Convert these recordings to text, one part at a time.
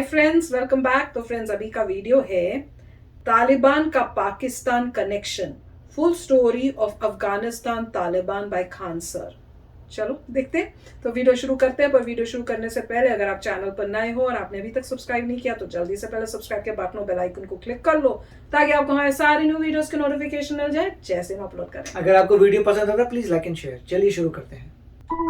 हाय friends, welcome back. तो friends, अभी का वीडियो है तालिबान का Pakistan connection, full story of Afghanistan Taliban by Khan sir. चलो देखते हैं। तो वीडियो शुरू करते हैं, पर वीडियो शुरू करने से पहले अगर आप चैनल पर नए हो और आपने अभी तक सब्सक्राइब नहीं किया तो जल्दी से पहले सब्सक्राइब के बटन और बेल आइकन को क्लिक कर लो ताकि आपको हमारे सारी न्यू वीडियोस के नोटिफिकेशन मिल जाए जैसे हम अपलोड करें। अगर आपको वीडियो पसंद आता है प्लीज लाइक एंड शेयर। चलिए शुरू करते हैं।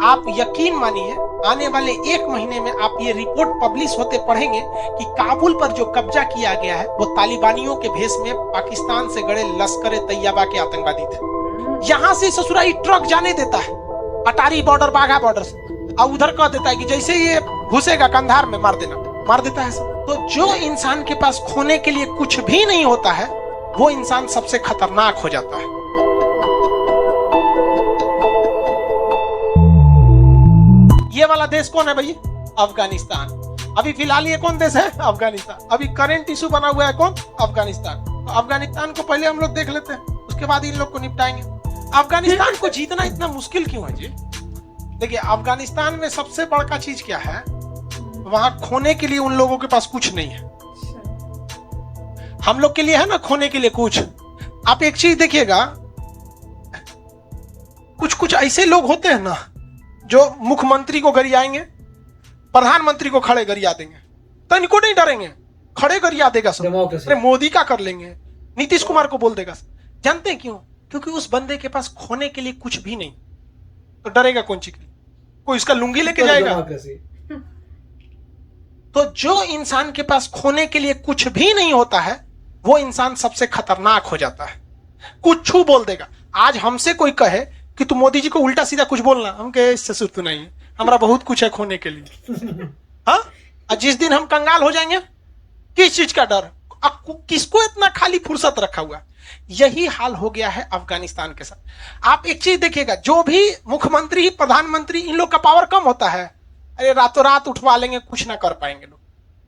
आप यकीन मानिए, आने वाले एक महीने में आप ये रिपोर्ट पब्लिश होते पढ़ेंगे कि काबुल पर जो कब्जा किया गया है वो तालिबानियों के भेष में पाकिस्तान से गड़े लश्कर तैयबा के आतंकवादी थे। यहां से ससुराई ट्रक जाने देता है अटारी बॉर्डर, बाघा बॉर्डर से, और उधर कह देता है कि जैसे ये घुसेगा कंधार में मार देना, मार देता है सब। तो जो इंसान के पास खोने के लिए कुछ भी नहीं होता है वो इंसान सबसे खतरनाक हो जाता है। ये वाला देश कौन है भैया? अफगानिस्तान। अभी फिलहाल ये कौन देश है? अफगानिस्तान। अभी करंट इशू बना हुआ है कौन? अफगानिस्तान। तो अफगानिस्तान को पहले हम लोग देख लेते हैं, उसके बाद इन लोग को निपटाएंगे। अफगानिस्तान को जीतना इतना मुश्किल क्यों है जी? देखिए, अफगानिस्तान में सबसे बड़ा चीज क्या है, वहां खोने के लिए उन लोगों के पास कुछ नहीं है। हम लोग के लिए है ना खोने के लिए कुछ। आप एक चीज देखिएगा, कुछ कुछ ऐसे लोग होते हैं ना जो मुख्यमंत्री को गरियाएंगे, प्रधानमंत्री को खड़े गरिया देंगे, तो इनको नहीं डरेंगे, खड़े गरिया देगा सब। अरे मोदी का कर लेंगे, नीतीश कुमार को बोल देगा। जानते हैं क्यों? क्योंकि उस बंदे के पास खोने के लिए कुछ भी नहीं, तो डरेगा कौन चीज के लिए? कोई इसका लुंगी लेके जाएगा? तो जो इंसान के पास खोने के लिए कुछ भी नहीं होता है वो इंसान सबसे खतरनाक हो जाता है। कुछ छू बोल देगा। आज हमसे कोई कहे कि तू मोदी जी को उल्टा सीधा कुछ बोलना, हम कहे इससे सुर तो नहीं, हमारा बहुत कुछ है खोने के लिए। हाँ, जिस दिन हम कंगाल हो जाएंगे, किस चीज का डर? किसको इतना खाली फुर्सत रखा हुआ? यही हाल हो गया है अफगानिस्तान के साथ। आप एक चीज देखिएगा, जो भी मुख्यमंत्री प्रधानमंत्री इन लोग का पावर कम होता है, अरे रातों रात उठवा लेंगे, कुछ ना कर पाएंगे लोग,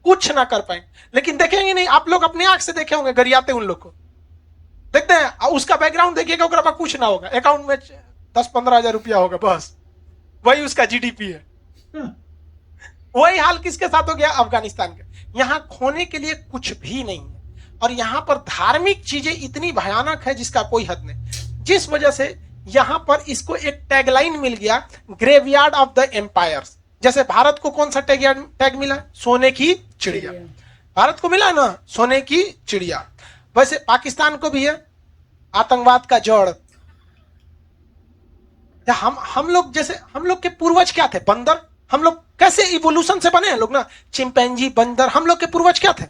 कुछ ना कर पाएंगे। लेकिन देखेंगे नहीं, आप लोग अपने आंख से देखे होंगे गरियाते उन लोग को देखते हैं, उसका बैकग्राउंड देखिएगा, ओकरा पास कुछ ना होगा, अकाउंट में 10-15 हजार रुपया होगा, बस वही उसका जीडीपी है। वही हाल किसके साथ हो गया? अफगानिस्तान के। यहां खोने के लिए कुछ भी नहीं है, और यहां पर धार्मिक चीजें इतनी भयानक है जिसका कोई हद नहीं, जिस वजह से यहां पर इसको एक टैगलाइन मिल गया, ग्रेवयार्ड ऑफ द एम्पायर्स। जैसे भारत को कौन सा टैग मिला? सोने की चिड़िया। भारत को मिला ना सोने की चिड़िया। वैसे पाकिस्तान को भी है आतंकवाद का जड़। हम लोग जैसे, हम लोग के पूर्वज क्या थे? बंदर। हम लोग कैसे इवोल्यूशन से बने हैं लोग ना, चिंपैंजी, बंदर। हम लोग के पूर्वज क्या थे?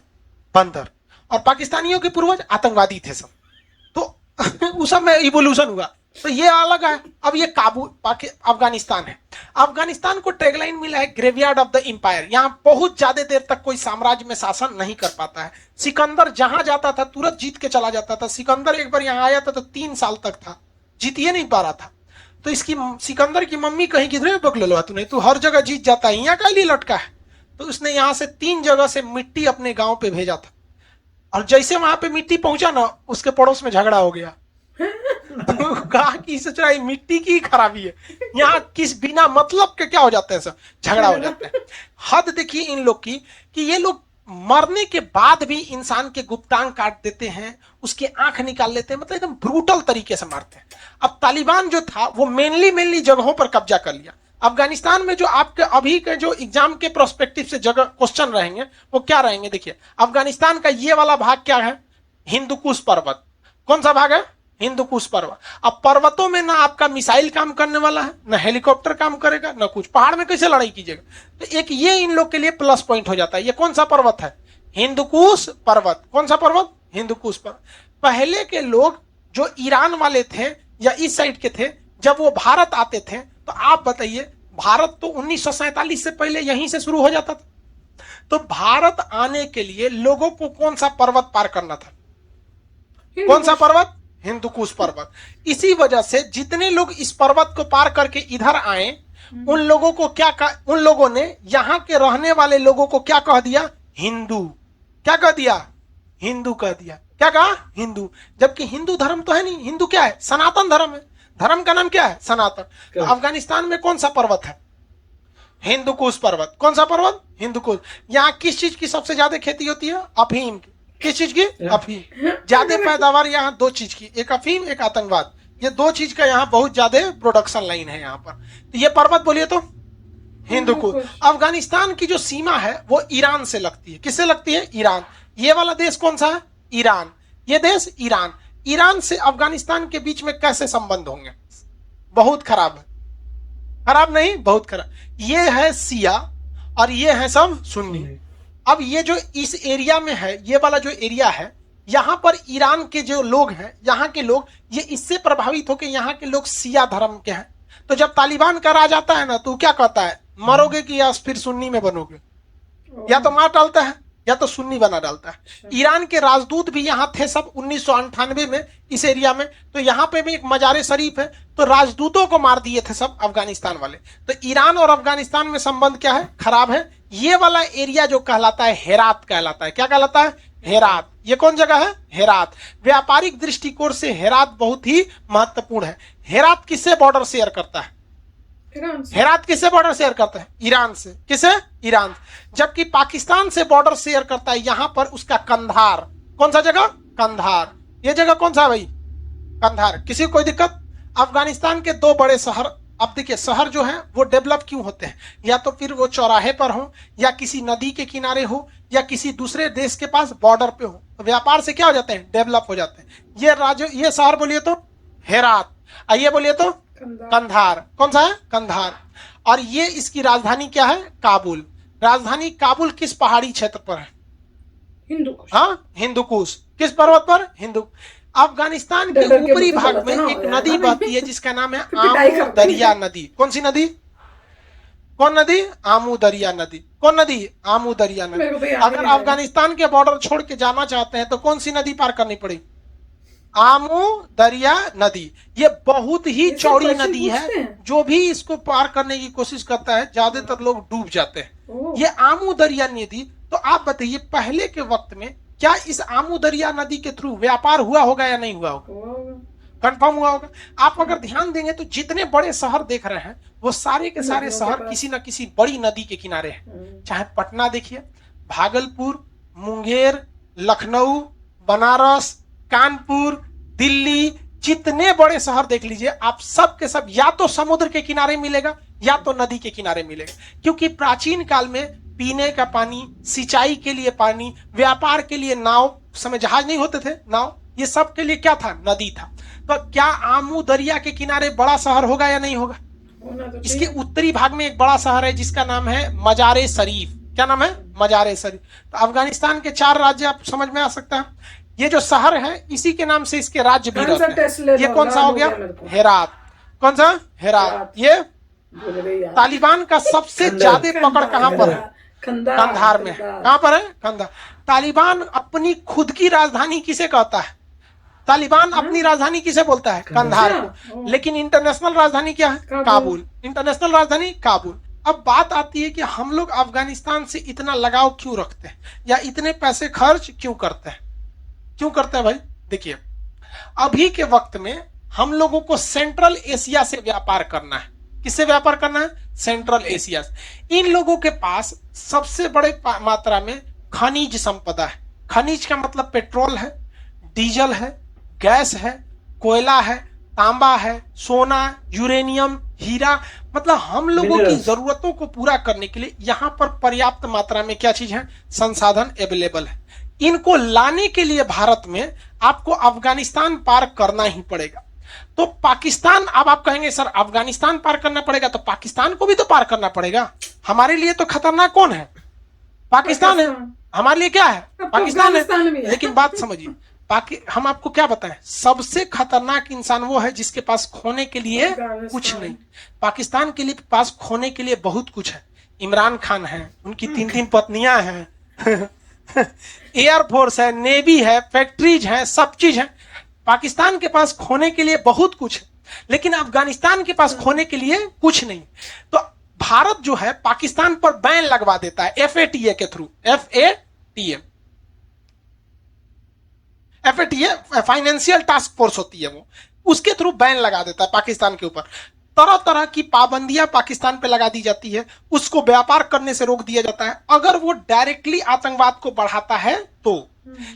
बंदर। और पाकिस्तानियों के पूर्वज आतंकवादी थे सब। तो उस सब में इवोल्यूशन हुआ। तो ये अलग है। अब ये अफगानिस्तान है। अफगानिस्तान को टैगलाइन मिला है ग्रेवयार्ड ऑफ द एम्पायर। यहां बहुत ज्यादा देर तक कोई साम्राज्य में शासन नहीं कर पाता है। सिकंदर जहां जाता था तुरंत जीत के चला जाता था। सिकंदर एक बार यहां आया था तो 3 साल तक था, जीतिए नहीं पा रहा था। तो इसकी सिकंदर की मम्मी कहीं किधर पकड़ लो तूने, तू हर जगह जीत जाता है, यहाँ का लिए लटका है। तो उसने यहां से 3 जगह से मिट्टी अपने गांव पे भेजा था, और जैसे वहां पे मिट्टी पहुंचा ना, उसके पड़ोस में झगड़ा हो गया। तो कहा कि सोच रहा है मिट्टी की खराबी है, यहाँ किस बिना मतलब के क्या हो जाता है, सब झगड़ा हो जाता है। हद देखिए इन लोग की, कि ये लोग मरने के बाद भी इंसान के गुप्तांग काट देते हैं, उसके आंख निकाल लेते हैं, मतलब एकदम ब्रूटल तरीके से मारते हैं। अब तालिबान जो था वो मेनली जगहों पर कब्जा कर लिया। अफगानिस्तान में जो आपके अभी के जो एग्जाम के प्रोस्पेक्टिव से जगह क्वेश्चन रहेंगे वो क्या रहेंगे? देखिए, अफगानिस्तान का ये वाला भाग क्या है? हिंदुकुश पर्वत। कौन सा भाग है? हिंदुकुश पर्वत। अब पर्वतों में ना आपका मिसाइल काम करने वाला है, ना हेलीकॉप्टर काम करेगा, ना कुछ। पहाड़ में कैसे लड़ाई कीजिएगा? तो एक ये इन लोग के लिए प्लस पॉइंट हो जाता है। ये कौन सा पर्वत है? हिंदुकुश पर्वत। कौन सा पर्वत? हिंदुकुश पर्वत। पहले के लोग जो ईरान वाले थे या इस साइड के थे, जब वो भारत आते थे, तो आप बताइए, भारत तो 1947 से पहले यहीं से शुरू हो जाता था। तो भारत आने के लिए लोगों को कौन सा पर्वत पार करना था? कौन सा पर्वत? हिंदुकुश पर्वत। इसी वजह से जितने लोग इस पर्वत को पार करके इधर आए, उन लोगों को उन लोगों ने यहाँ के रहने वाले लोगों को क्या कह दिया? हिंदू। क्या कह दिया? हिंदू कह दिया। क्या कहा? हिंदू। जबकि हिंदू धर्म तो है नहीं। हिंदू क्या है? सनातन धर्म है। धर्म का नाम क्या है? सनातन। तो अफगानिस्तान में कौन सा पर्वत है? हिंदू कुश पर्वत। कौन सा पर्वत? हिंदू कुश। यहाँ किस चीज की सबसे ज्यादा खेती होती है? अफीम की। किस चीज की? अफीम। ज्यादा पैदावार यहाँ दो चीज की, एक अफीम एक आतंकवाद। ये दो चीज का यहाँ बहुत ज्यादा प्रोडक्शन लाइन है यहाँ पर। तो ये पर्वत बोलिए तो हिंदू कुश। अफगानिस्तान की जो सीमा है वो ईरान से लगती है। किससे लगती है? ईरान। ये वाला देश कौन सा है? ईरान। ये देश ईरान। ईरान से अफगानिस्तान के बीच में कैसे संबंध होंगे? बहुत खराब है। खराब नहीं, बहुत खराब। ये है सिया और ये है सब सुन्नी। अब ये जो इस एरिया में है, ये वाला जो एरिया है, यहाँ पर ईरान के जो लोग हैं, यहाँ के लोग, ये इससे प्रभावित होकर यहाँ के लोग सिया धर्म के हैं। तो जब तालिबान का राज आता है ना, तो क्या कहता है? मरोगे कि या फिर सुन्नी में बनोगे? या तो मार डालता है या तो सुन्नी बना डालता है। ईरान के राजदूत भी यहाँ थे सब 1998 में इस एरिया में। तो यहाँ पे भी एक मजार शरीफ है, तो राजदूतों को मार दिए थे सब अफगानिस्तान वाले। तो ईरान और अफगानिस्तान में संबंध क्या है? खराब है। ये वाला एरिया जो कहलाता है हेरात कहलाता है। क्या कहलाता है? हेरात। ये कौन जगह है? हेरात। व्यापारिक दृष्टिकोण से हेरात बहुत ही महत्वपूर्ण है। हेरात किससे बॉर्डर शेयर करता है? हेरात किससे बॉर्डर शेयर करता है? ईरान से। किसे? ईरान। जबकि पाकिस्तान से बॉर्डर शेयर करता है यहाँ पर उसका कंधार। कौन सा जगह? कंधार। ये जगह कौन सा है भाई? कंधार। किसी को कोई दिक्कत? अफगानिस्तान के दो बड़े शहर, अब देखिए शहर जो है वो डेवलप क्यों होते हैं? या तो फिर वो चौराहे पर हो, या किसी नदी के किनारे हो, या किसी दूसरे देश के पास बॉर्डर पे हो। तो व्यापार से क्या हो जाते हैं? डेवलप हो जाते हैं। ये राज्य, ये शहर बोलिए तो हेरात, आइए बोलिए तो कंधार। कौन सा है? कंधार। और ये इसकी राजधानी क्या है? काबुल। राजधानी काबुल किस पहाड़ी क्षेत्र पर है? हिंदुकुश। हाँ, हिंदुकुश। किस पर्वत पर? हिंदू। अफगानिस्तान के ऊपरी भाग में एक नदी बहती है जिसका नाम है आमू दरिया नदी। कौन सी नदी? कौन नदी? आमू दरिया नदी। कौन नदी? आमू दरिया नदी। अगर अफगानिस्तान के बॉर्डर छोड़ के जाना चाहते हैं तो कौन सी नदी पार करनी पड़ेगी? आमू दरिया नदी। ये बहुत ही चौड़ी नदी है। जो भी इसको पार करने की कोशिश करता है ज्यादातर लोग डूब जाते हैं। ये आमू दरिया नदी। तो आप बताइए पहले के वक्त में क्या इस आमू दरिया नदी के थ्रू व्यापार हुआ होगा या नहीं हुआ होगा? कंफर्म हुआ होगा। आप अगर ध्यान देंगे तो जितने बड़े शहर देख रहे हैं वो सारे के सारे शहर किसी न किसी बड़ी नदी के किनारे हैं। चाहे पटना देखिए, भागलपुर, मुंगेर, लखनऊ, बनारस, कानपुर, दिल्ली, जितने बड़े शहर देख लीजिए आप, सब के सब या तो समुद्र के किनारे मिलेगा या तो नदी के किनारे मिलेगा। क्योंकि प्राचीन काल में पीने का पानी, सिंचाई के लिए पानी, व्यापार के लिए नाव, समय जहाज नहीं होते थे, नाव, ये सब के लिए क्या था? नदी था। तो क्या आमू दरिया के किनारे बड़ा शहर होगा या नहीं होगा? इसके उत्तरी भाग में एक बड़ा शहर है जिसका नाम है मजार शरीफ। क्या नाम है? मजार शरीफ। तो अफगानिस्तान के 4 राज्य आप समझ में आ सकता है। ये जो शहर है इसी के नाम से इसके राज्य भी रहते हैं। ये कौन सा हो गया? हेरात। कौन सा? हेरात। ये तालिबान का सबसे ज्यादा पकड़ कहां पर है? कंधार में। कहां पर है? कंधार। तालिबान अपनी खुद की राजधानी किसे कहता है? तालिबान अपनी राजधानी किसे बोलता है? कंधार को। लेकिन इंटरनेशनल राजधानी क्या है? काबुल। इंटरनेशनल राजधानी काबुल। अब बात आती है कि हम लोग अफगानिस्तान से इतना लगाव क्यों रखते हैं या इतने पैसे खर्च क्यों करते हैं? क्यों करते हैं भाई? देखिए अभी के वक्त में हम लोगों को सेंट्रल एशिया से व्यापार करना है। किससे व्यापार करना है? सेंट्रल एशिया से। इन लोगों के पास सबसे बड़े मात्रा में खनिज संपदा है। खनिज का मतलब पेट्रोल है, डीजल है, गैस है, कोयला है, तांबा है, सोना, यूरेनियम, हीरा। मतलब हम लोगों की जरूरतों को पूरा करने के लिए यहाँ पर पर्याप्त मात्रा में क्या चीज है? संसाधन अवेलेबल है। इनको लाने के लिए भारत में आपको अफगानिस्तान पार करना ही पड़ेगा। तो पाकिस्तान, अब आप कहेंगे सर अफगानिस्तान पार करना पड़ेगा तो पाकिस्तान को भी तो पार करना पड़ेगा। हमारे लिए तो खतरनाक कौन है? पाकिस्तान है। हमारे लिए क्या है? पाकिस्तान है। लेकिन बात समझिए, हम आपको क्या बताएं, सबसे खतरनाक इंसान वो है जिसके पास खोने के लिए कुछ नहीं। पाकिस्तान के लिए पास खोने के लिए बहुत कुछ है। इमरान खान है, उनकी 3 पत्नियां हैं एयरफोर्स है, नेवी है, फैक्ट्रीज है, सब चीज है। पाकिस्तान के पास खोने के लिए बहुत कुछ है, लेकिन अफगानिस्तान के पास खोने के लिए कुछ नहीं। तो भारत जो है पाकिस्तान पर बैन लगवा देता है FATA के through. FATA financial task force होती है, वो उसके थ्रू बैन लगा देता है पाकिस्तान के ऊपर। तरह तरह की पाबंदियां पाकिस्तान पे लगा दी जाती है, उसको व्यापार करने से रोक दिया जाता है अगर वो डायरेक्टली आतंकवाद को बढ़ाता है तो।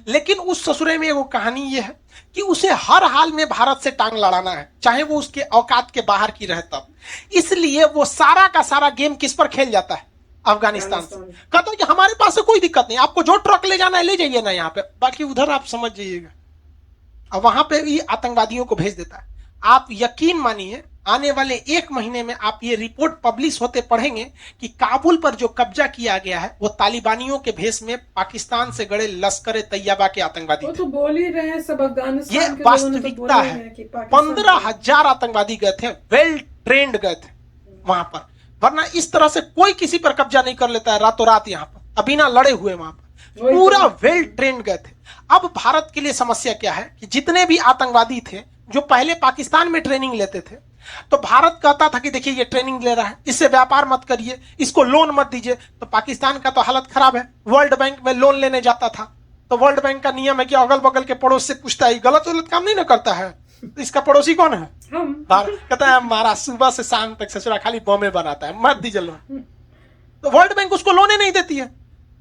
लेकिन उस ससुरे में वो कहानी ये है कि उसे हर हाल में भारत से टांग लड़ाना है, चाहे वो उसके औकात के बाहर की रहे तब। इसलिए वो सारा का सारा गेम किस पर खेल जाता है? अफगानिस्तान से। कहता है कि हमारे पास से कोई दिक्कत नहीं, आपको जो ट्रक ले जाना है ले जाइए ना यहाँ पे, बाकी उधर आप समझ जाइएगा। अब वहां पे भी आतंकवादियों को भेज देता है। आप यकीन मानिए आने वाले 1 महीने में आप ये रिपोर्ट पब्लिश होते पढ़ेंगे कि काबुल पर जो कब्जा किया गया है वो तालिबानियों के भेष में पाकिस्तान से गड़े लश्कर तैयबा के आतंकवादी वो तो बोल ही रहे हैं सब अफगानिस्तान ये के लोगों ने तो वास्तविकता बोला है। कि पाकिस्तान 15,000 आतंकवादी गए थे, वेल ट्रेंड गए थे वहां पर, वरना इस तरह से कोई किसी पर कब्जा नहीं कर लेता है रातों रात यहाँ पर, अभी ना लड़े हुए वहां पर, वही पूरा तो। वेल ट्रेंड गए थे। अब भारत के लिए समस्या क्या है कि जितने भी आतंकवादी थे जो पहले पाकिस्तान में ट्रेनिंग लेते थे, तो भारत कहता था कि देखिए ये ट्रेनिंग ले रहा है, इससे व्यापार मत करिए, इसको लोन मत दीजिए। तो पाकिस्तान का तो हालत खराब है, वर्ल्ड बैंक में लोन लेने जाता था तो वर्ल्ड बैंक का नियम है कि अगल बगल के पड़ोस से पूछता है, गलत गलत काम नहीं ना करता है, तो इसका पड़ोसी कौन है? हम कहता है हमारा सुबह से शाम तक ससुरा खाली बॉम्बे बनाता है, मत दीजिए लोन। तो वर्ल्ड बैंक उसको लोन ही नहीं देती है,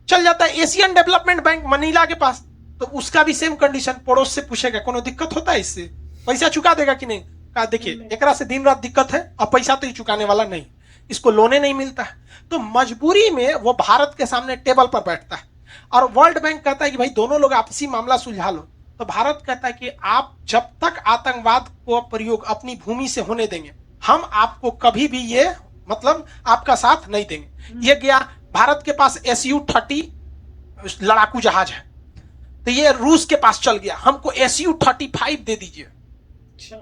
चल जाता है एशियन डेवलपमेंट बैंक मनीला के पास, तो उसका भी सेम कंडीशन, पड़ोस से पूछेगा कोनो दिक्कत होता है इससे, पैसा चुका देगा कि नहीं? कहा देखिए एकरा से दिन रात दिक्कत है और पैसा तो ही चुकाने वाला नहीं, इसको लोने नहीं मिलता है। तो मजबूरी में वो भारत के सामने टेबल पर बैठता है और वर्ल्ड बैंक कहता है कि भाई दोनों लोग आपसी मामला सुलझा लो। तो भारत कहता है कि आप जब तक आतंकवाद को प्रयोग अपनी भूमि से होने देंगे, हम आपको कभी भी ये मतलब आपका साथ नहीं देंगे। ये गया, भारत के पास SU-30 लड़ाकू जहाज है, तो ये रूस के पास चल गया, हमको SU-35 दे दीजिए। अच्छा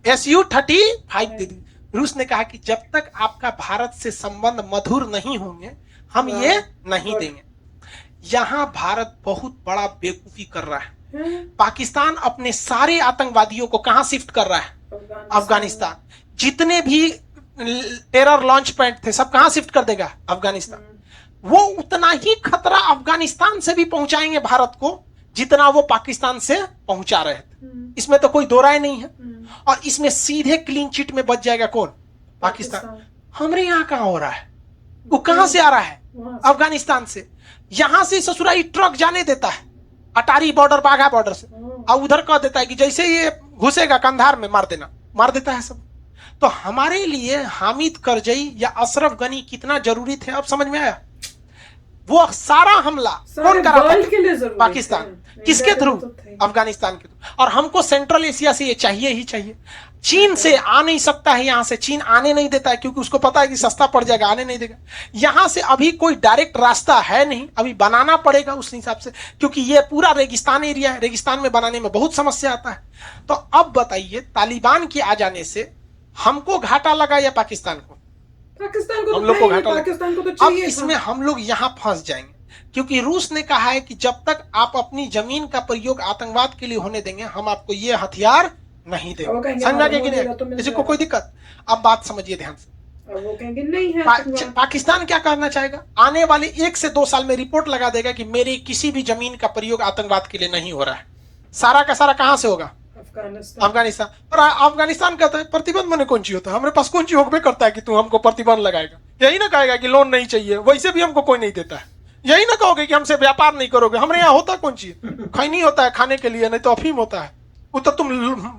SU-35 दे दी। रूस ने कहा कि जब तक आपका भारत से संबंध मधुर नहीं होंगे हम ये नहीं देंगे। यहां भारत बहुत बड़ा बेवकूफी कर रहा है। पाकिस्तान अपने सारे आतंकवादियों को कहां शिफ्ट कर रहा है? अफगानिस्तान। जितने भी टेरर लॉन्च पैड थे सब कहां शिफ्ट कर देगा? अफगानिस्तान। वो उतना ही खतरा अफगानिस्तान से भी पहुंचाएंगे भारत को जितना वो पाकिस्तान से पहुंचा रहे थे, इसमें तो कोई दो राय नहीं है। और इसमें सीधे क्लीन चिट में बच जाएगा कौन? पाकिस्तान। हमरे यहां कहां हो रहा है? वो कहां से आ रहा है? अफगानिस्तान से। यहां से ससुराई ट्रक जाने देता है अटारी बॉर्डर, बाघा बॉर्डर से, और उधर कह देता है कि जैसे ये घुसेगा कंधार में मार देना, मार देता है सब। तो हमारे लिए हामिद करजई या अशरफ गनी कितना जरूरी थे अब समझ में आया। वो सारा हमला कौन करा? पाकिस्तान। किसके थ्रू? अफगानिस्तान के थ्रू। और हमको सेंट्रल एशिया से ये चाहिए ही चाहिए। चीन से आ नहीं सकता है, यहां से चीन आने नहीं देता है क्योंकि उसको पता है कि सस्ता पड़ जाएगा, आने नहीं देगा। यहां से अभी कोई डायरेक्ट रास्ता है नहीं, अभी बनाना पड़ेगा उस हिसाब से, क्योंकि ये पूरा रेगिस्तान एरिया है, रेगिस्तान में बनाने में बहुत समस्या आता है। तो अब बताइए तालिबान के आ जाने से हमको घाटा लगा या पाकिस्तान को? पाकिस्तान को हम लोग को घाटा पाकिस्तान को तो अब चाहिए। इसमें हम लोग यहां फंस जाएंगे क्योंकि रूस ने कहा है कि जब तक आप अपनी जमीन का प्रयोग आतंकवाद के लिए होने देंगे हम आपको ये हथियार नहीं देंगे। समझ में कि नहीं? किसी को कोई दिक्कत? अब बात समझिए ध्यान से। वो कहेंगे नहीं है। पाकिस्तान क्या करना चाहेगा? आने वाले 1 से 2 साल में रिपोर्ट लगा देगा कि मेरी किसी भी जमीन का प्रयोग आतंकवाद के लिए नहीं हो रहा है। सारा का सारा कहां से होगा? अफगानिस्तान। और अफगानिस्तान कहता है प्रतिबंध मैंने कौन चीज होता है, हमारे पास कौन चीज होबे करता है कि तू हमको प्रतिबंध लगाएगा? यही ना कहेगा कि लोन नहीं चाहिए, वैसे भी हमको कोई नहीं देता है। यही ना कहोगे कि हमसे व्यापार नहीं करोगे, हमारे यहाँ होता कौन चीज? खैनी होता है खाने के लिए, नहीं तो अफीम होता है। वो तो तुम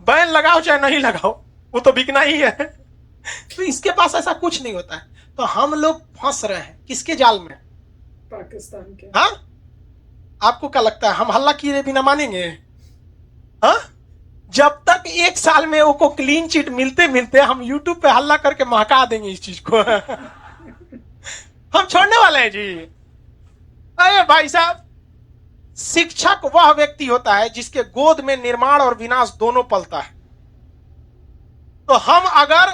बैन लगाओ चाहे नहीं लगाओ, वो तो बिकना ही है। तो इसके पास ऐसा कुछ नहीं होता है। तो हम लोग फंस रहे हैं किसके जाल में? पाकिस्तान के। हाँ, आपको क्या लगता है हम हल्ला किए बिना मानेंगे? हाँ, जब तक 1 साल में वो क्लीन चिट मिलते मिलते हम यूट्यूब पे हल्ला करके महका देंगे इस चीज को। हम छोड़ने वाले हैं जी। अरे भाई साहब, शिक्षक वह व्यक्ति होता है जिसके गोद में निर्माण और विनाश दोनों पलता है। तो हम अगर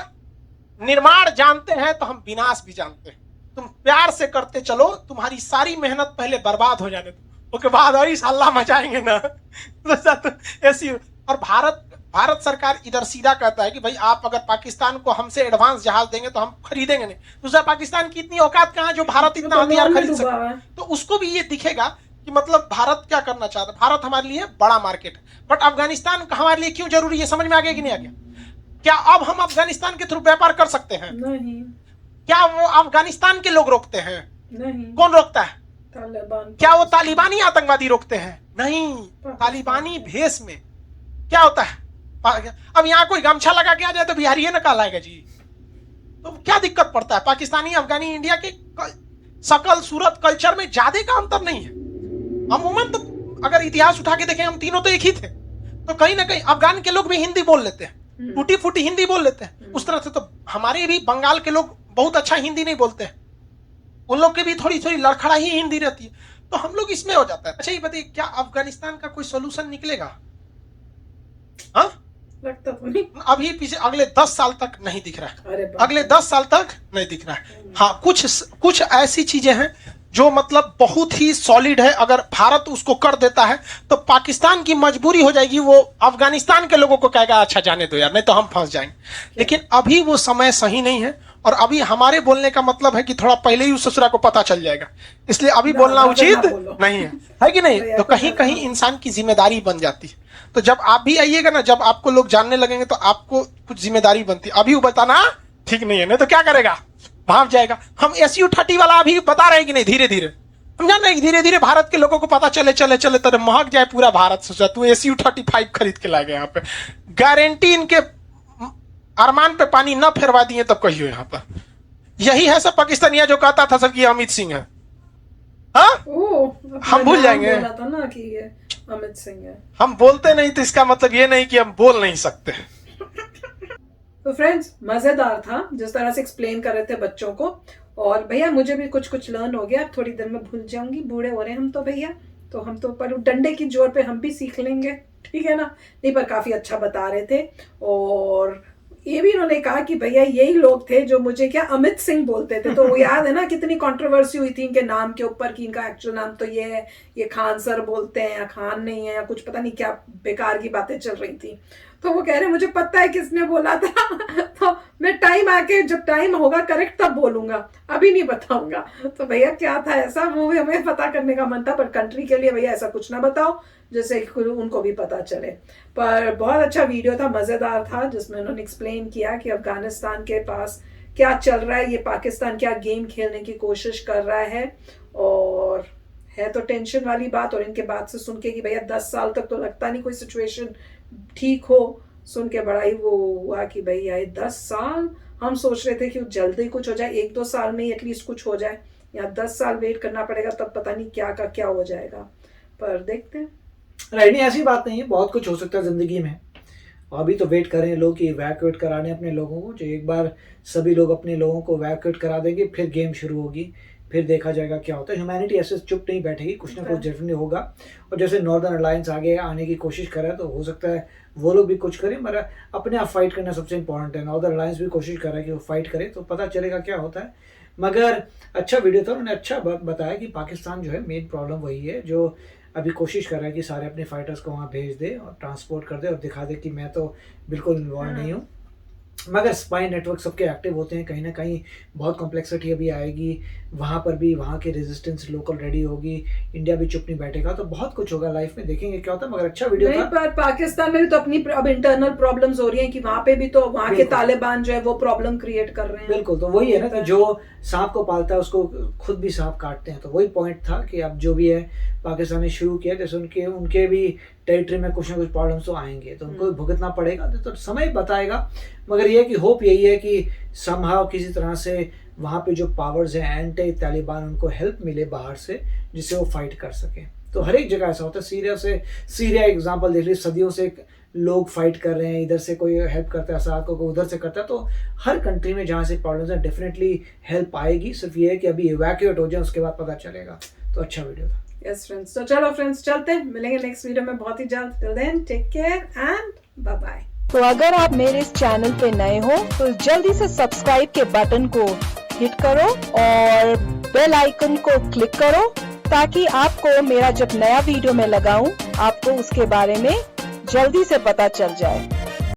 निर्माण जानते हैं तो हम विनाश भी जानते हैं। तुम प्यार से करते चलो, तुम्हारी सारी मेहनत पहले बर्बाद हो जाने दो, उसके बाद और इस हल्ला मचाएंगे ना तो ऐसी। और भारत सरकार इधर सीधा कहता है कि भाई आप अगर पाकिस्तान को हमसे एडवांस जहाज देंगे तो हम खरीदेंगे नहीं। दूसरा, पाकिस्तान की इतनी औकात कहां जो भारत इतना हथियार खरीद सके? तो उसको भी ये दिखेगा कि मतलब भारत क्या करना चाहता है। भारत हमारे लिए बड़ा मार्केट है, बट अफगानिस्तान हमारे लिए क्यों जरूरी है? समझ में आ गया कि नहीं आ गया? क्या अब हम अफगानिस्तान के थ्रू व्यापार कर सकते हैं? नहीं क्या वो अफगानिस्तान के लोग रोकते हैं? नहीं। कौन रोकता है? तालिबान। क्या वो तालिबानी आतंकवादी रोकते हैं? नहीं, तालिबानी भेष में क्या होता है? अब यहाँ कोई गमछा लगा के आ जाए तो बिहारी है ना कहलाएगा जी। तो क्या दिक्कत पड़ता है? पाकिस्तानी, अफगानी, इंडिया के शकल, सूरत, कल्चर में ज्यादा का अंतर नहीं है। अमूमन तो अगर इतिहास उठा के देखें, हम तीनों तो एक ही थे। तो कहीं ना कहीं अफगान के लोग भी हिंदी बोल लेते हैं, टूटी फूटी हिंदी बोल लेते हैं। उस तरह से तो हमारे भी बंगाल के लोग बहुत अच्छा हिंदी नहीं बोलते हैं, उन लोग की भी थोड़ी थोड़ी लड़खड़ा ही हिंदी रहती है। तो हम लोग इसमें हो जाता है। अच्छा ये बताइए, क्या अफगानिस्तान का कोई सोल्यूशन निकलेगा? हाँ, लगता तो नहीं। अभी पीछे अगले 10 साल तक नहीं दिख रहा है। अरे अगले 10 साल तक नहीं दिख रहा है। हाँ, कुछ ऐसी चीजें हैं जो मतलब बहुत ही सॉलिड है। अगर भारत उसको कर देता है तो पाकिस्तान की मजबूरी हो जाएगी, वो अफगानिस्तान के लोगों को कहेगा अच्छा जाने दो यार, नहीं तो हम फंस जाएंगे। लेकिन अभी वो समय सही नहीं है, और अभी हमारे बोलने का मतलब है कि थोड़ा पहले ही उस ससुरा को पता चल जाएगा, इसलिए अभी बोलना उचित नहीं है कि नहीं? तो कहीं कहीं इंसान की जिम्मेदारी बन जाती है। तो जब आप भी आइएगा ना, जब आपको लोग जानने लगेंगे तो आपको कुछ जिम्मेदारी बनती है। अभी वो बताना ठीक नहीं है, नहीं तो क्या करेगा? भाग जाएगा। हम SU-30 वाला अभी बता रहे हैं कि नहीं, धीरे धीरे हम जान रहे हैं, धीरे धीरे भारत के लोगों को पता चले चले चले तो महक जाए पूरा भारत। सोचा तू SU-35 खरीद के ला गया यहाँ पे, गारंटी इनके अरमान पे पानी न फेरवा दिए तब कहियो यहाँ पर। यही है सब पाकिस्तानिया जो कहता था सब कि अमित सिंह है। हाँ, हम भूल जाएंगे बोला था ना कि ये अमित सिंह है। हम बोलते नहीं तो इसका मतलब ये नहीं कि हम बोल नहीं सकते। तो फ्रेंड्स, मजेदार था जिस तरह से एक्सप्लेन कर रहे थे बच्चों को। और भैया मुझे भी कुछ लर्न हो गया, अब थोड़ी देर में भूल जाऊंगी, बूढ़े हो रहे हैं हम तो भैया, तो हम तो पर डंडे की जोर पे हम भी सीख लेंगे, ठीक है ना? नहीं, पर काफी अच्छा बता रहे थे। और ये भी उन्होंने कहा कि भैया यही लोग थे जो मुझे क्या अमित सिंह बोलते थे। तो वो याद है ना कितनी कंट्रोवर्सी हुई थी इनके नाम के ऊपर कि इनका एक्चुअल नाम तो ये है, ये खान सर बोलते हैं या खान नहीं है या कुछ पता नहीं क्या बेकार की बातें चल रही थी। तो वो कह रहे मुझे पता है किसने बोला था तो मैं टाइम आके जब टाइम होगा करेक्ट तब बोलूंगा, अभी नहीं बताऊंगा। तो भैया क्या था ऐसा, वो भी हमें पता करने का मन था, पर कंट्री के लिए भैया ऐसा कुछ ना बताओ जैसे उनको भी पता चले। पर बहुत अच्छा वीडियो था, मजेदार था, जिसमें उन्होंने एक्सप्लेन किया कि अफगानिस्तान के पास क्या चल रहा है, ये पाकिस्तान क्या गेम खेलने की कोशिश कर रहा है। और है तो टेंशन वाली बात। और इनके बात से सुन के कि भैया 10 साल तक तो लगता नहीं कोई सिचुएशन ठीक हो, सुन के बड़ा ही वो हुआ कि भैया 10 साल, हम सोच रहे थे कि जल्दी कुछ हो जाए, 1-2 साल में ही एटलीस्ट कुछ हो जाए, या 10 साल वेट करना पड़ेगा, तब पता नहीं क्या का क्या हो जाएगा। पर देखते हैं। नहीं, ऐसी बात नहीं है, बहुत कुछ हो सकता है जिंदगी में। अभी तो वेट करें लोग कि इवैक्यूएट कराने अपने लोगों को, जो एक बार सभी लोग अपने लोगों को इवैक्यूएट करा देंगे फिर गेम शुरू होगी, फिर देखा जाएगा क्या होता है। ह्यूमैनिटी ऐसे चुप नहीं बैठेगी, कुछ ना कुछ डेफिनेटली होगा। और जैसे नॉर्दर्न अलायंस आगे आने की कोशिश कर रहा है तो हो सकता है वो लोग भी कुछ करें, मगर अपने आप फाइट करना सबसे इंपॉर्टेंट है। नॉर्दर्न अलायंस भी कोशिश कर रहा है कि वो फाइट करे, तो पता चलेगा क्या होता है। मगर अच्छा वीडियो था, उन्होंने अच्छा बताया कि पाकिस्तान जो है मेन प्रॉब्लम वही है, जो अभी कोशिश कर रहा है कि सारे अपने फाइटर्स को वहाँ भेज दे और ट्रांसपोर्ट कर दे और दिखा दे कि मैं तो बिल्कुल इन्वॉल्व नहीं हूँ। मगर स्पाई नेटवर्क सबके एक्टिव होते हैं, कहीं ना कहीं बहुत कॉम्प्लेक्सिटी अभी आएगी, वहाँ पर भी वहाँ की रेजिस्टेंस लोकल रेडी होगी, इंडिया भी चुप नहीं बैठेगा, तो बहुत कुछ होगा लाइफ में, देखेंगे क्या होता है। मगर अच्छा वीडियो था। पर पाकिस्तान में भी तो अपनी अब इंटरनल प्रॉब्लम्स हो रही हैं कि वहाँ पे भी तो वहाँ के तालिबान जो है वो प्रॉब्लम क्रिएट कर रहे हैं। बिल्कुल, तो वही है ना कि जो सांप को पालता है उसको खुद भी सांप काटते हैं। तो वही पॉइंट था कि अब जो भी है पाकिस्तान ने शुरू किया, जैसे उनके भी टेरिटरी में कुछ ना कुछ प्रॉब्लम्स तो आएंगे, तो उनको भुगतना पड़ेगा, तो समय बताएगा। मगर ये कि होप यही है कि समहाउ किसी तरह से वहाँ पे जो पावर्स हैं एंटी तालिबान, उनको हेल्प मिले बाहर से, जिससे वो फाइट कर सके। तो हर एक जगह ऐसा होता है। सीरिया एग्जाम्पल देख लीजिए, सदियों से लोग फाइट कर रहे हैं, इधर से कोई हेल्प करता है, असाद को उधर से करता है। तो हर कंट्री में जहाँ से प्रॉब्लम्स है डेफिनेटली हेल्प आएगी। सिर्फ ये है कि अभी इवैक्यूएट हो जाए, उसके बाद पता चलेगा। तो अच्छा वीडियो था। यस फ्रेंड्स, तो चलो फ्रेंड्स चलते हैं, मिलेंगे नेक्स्ट वीडियो में बहुत ही जल्द। Till then take care and bye bye. तो अगर आप मेरे इस चैनल पे नए हो तो जल्दी से सब्सक्राइब के बटन को हिट करो और बेल आइकन को क्लिक करो, ताकि आपको मेरा जब नया वीडियो मैं लगाऊं आपको उसके बारे में जल्दी से पता चल जाए।